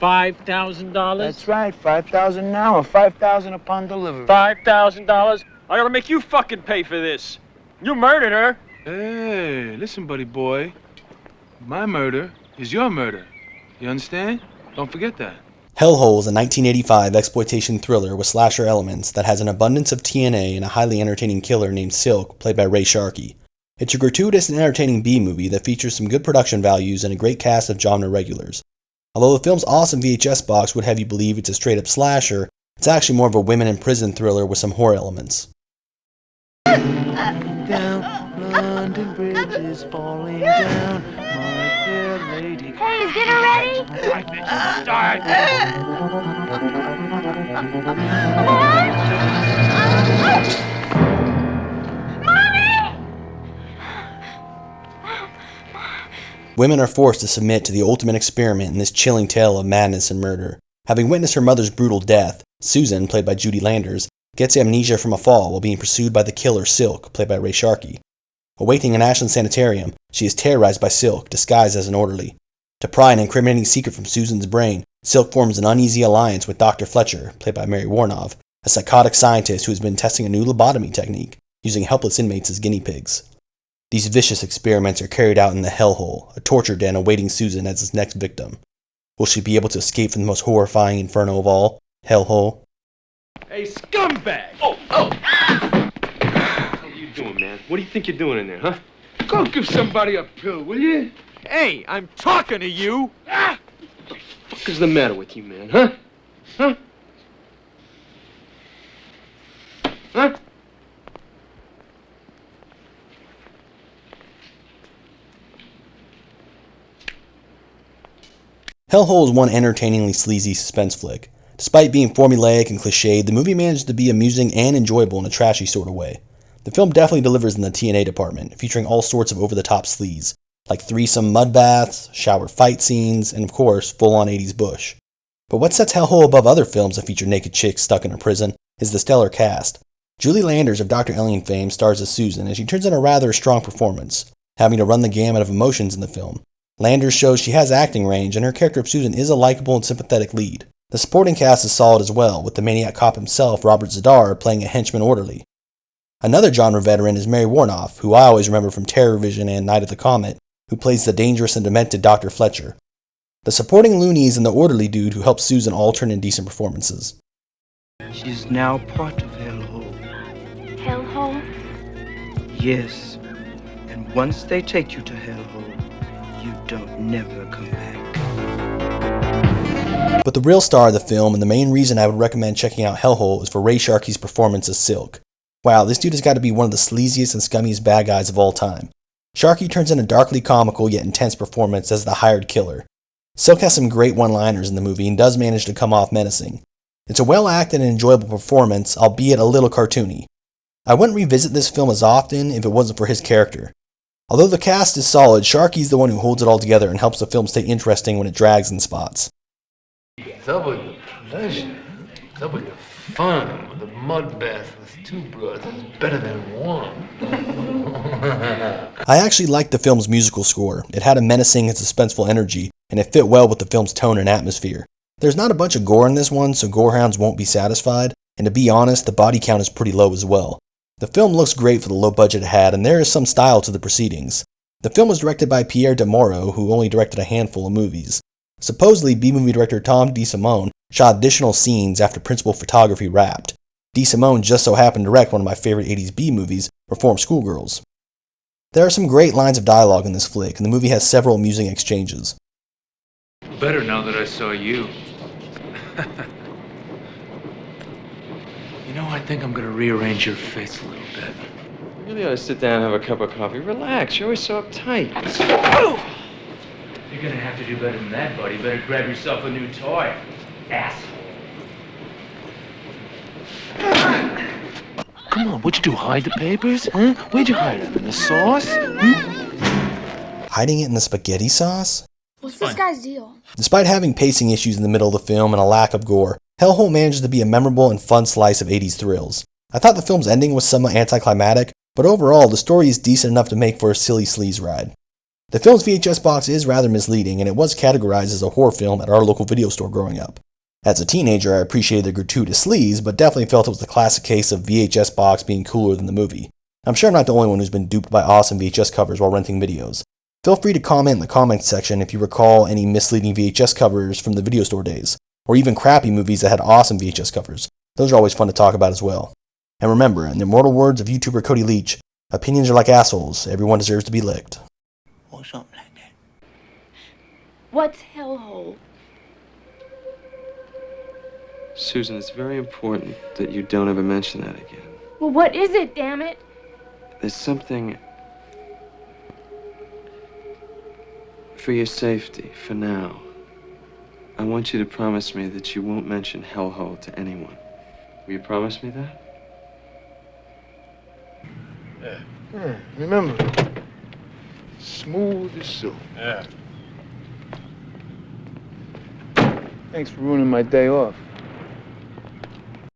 $5,000? That's right, $5,000 now or $5,000 upon delivery. $5,000? I gotta make you fucking pay for this. You murdered her. Hey, listen, buddy boy. My murder is your murder. You understand? Don't forget that. Hellhole is a 1985 exploitation thriller with slasher elements that has an abundance of TNA and a highly entertaining killer named Silk, played by Sharkey. It's a gratuitous and entertaining B-movie that features some good production values and a great cast of genre regulars. Although the film's awesome VHS box would have you believe it's a straight-up slasher, it's actually more of a women in prison thriller with some horror elements. Down, London Bridge is falling down, my fair lady. Hey, is dinner ready? Women are forced to submit to the ultimate experiment in this chilling tale of madness and murder. Having witnessed her mother's brutal death, Susan, played by Judy Landers, gets amnesia from a fall while being pursued by the killer Silk, played by Sharkey. Awaiting an Ashland sanitarium, she is terrorized by Silk, disguised as an orderly. To pry an incriminating secret from Susan's brain, Silk forms an uneasy alliance with Dr. Fletcher, played by Mary Warnov, a psychotic scientist who has been testing a new lobotomy technique, using helpless inmates as guinea pigs. These vicious experiments are carried out in the Hellhole, a torture den awaiting Susan as its next victim. Will she be able to escape from the most horrifying inferno of all, Hellhole? Hey, scumbag! Oh! What are you doing, man? What do you think you're doing in there, huh? Go give somebody a pill, will you? Hey, I'm talking to you! What the fuck is the matter with you, man, huh? Huh? Huh? Hellhole is one entertainingly sleazy suspense flick. Despite being formulaic and cliched, the movie managed to be amusing and enjoyable in a trashy sort of way. The film definitely delivers in the TNA department, featuring all sorts of over-the-top sleaze, like threesome mud baths, shower fight scenes, and of course, full-on 80s bush. But what sets Hellhole above other films that feature naked chicks stuck in a prison is the stellar cast. Julie Landers of Dr. Alien fame stars as Susan, and she turns in a rather strong performance, having to run the gamut of emotions in the film. Landers shows she has acting range, and her character of Susan is a likable and sympathetic lead. The supporting cast is solid as well, with the maniac cop himself, Robert Zadar, playing a henchman orderly. Another genre veteran is Mary Warnoff, who I always remember from Terror Vision and Night of the Comet, who plays the dangerous and demented Dr. Fletcher. The supporting loonies and the orderly dude who helps Susan all turn in decent performances. She's now part of Hellhole. Hellhole? Yes. And once they take you to Hellhole, you don't never come back. But the real star of the film, and the main reason I would recommend checking out Hellhole, is for Sharkey's performance as Silk. Wow, this dude has got to be one of the sleaziest and scummiest bad guys of all time. Sharkey turns in a darkly comical yet intense performance as the hired killer. Silk has some great one-liners in the movie and does manage to come off menacing. It's a well-acted and enjoyable performance, albeit a little cartoony. I wouldn't revisit this film as often if it wasn't for his character. Although the cast is solid, Sharkey's the one who holds it all together and helps the film stay interesting when it drags in spots. Double the pleasure, double the fun with a mud bath with two brothers, better than one. I actually liked the film's musical score. It had a menacing and suspenseful energy, and it fit well with the film's tone and atmosphere. There's not a bunch of gore in this one, so gorehounds won't be satisfied, and to be honest, the body count is pretty low as well. The film looks great for the low budget it had, and there is some style to the proceedings. The film was directed by Pierre de Moro, who only directed a handful of movies. Supposedly, B-movie director Tom DeSimone shot additional scenes after principal photography wrapped. DeSimone just so happened to direct one of my favorite 80s B-movies, Reformed Schoolgirls. There are some great lines of dialogue in this flick, and the movie has several amusing exchanges. Better now that I saw you. You know, I think I'm gonna rearrange your face a little bit. You really ought to sit down and have a cup of coffee. Relax. You're always so uptight. You're gonna have to do better than that, buddy. You better grab yourself a new toy, asshole. Come on, what'd you do, hide the papers? Huh? Where'd you hide them? In the sauce? Hiding it in the spaghetti sauce? What's this guy's deal? Despite having pacing issues in the middle of the film and a lack of gore, Hellhole manages to be a memorable and fun slice of 80s thrills. I thought the film's ending was somewhat anticlimactic, but overall the story is decent enough to make for a silly sleaze ride. The film's VHS box is rather misleading, and it was categorized as a horror film at our local video store growing up. As a teenager, I appreciated the gratuitous sleaze, but definitely felt it was the classic case of VHS box being cooler than the movie. I'm sure I'm not the only one who's been duped by awesome VHS covers while renting videos. Feel free to comment in the comments section if you recall any misleading VHS covers from the video store days, or even crappy movies that had awesome VHS covers. Those are always fun to talk about as well. And remember, in the immortal words of YouTuber Cody Leach, opinions are like assholes, everyone deserves to be licked. Or something like that. What's Hellhole? Susan, it's very important that you don't ever mention that again. Well, what is it, damn it? There's something... For your safety, for now, I want you to promise me that you won't mention Hellhole to anyone. Will you promise me that? Yeah. Remember, smooth as silk. Yeah. Thanks for ruining my day off.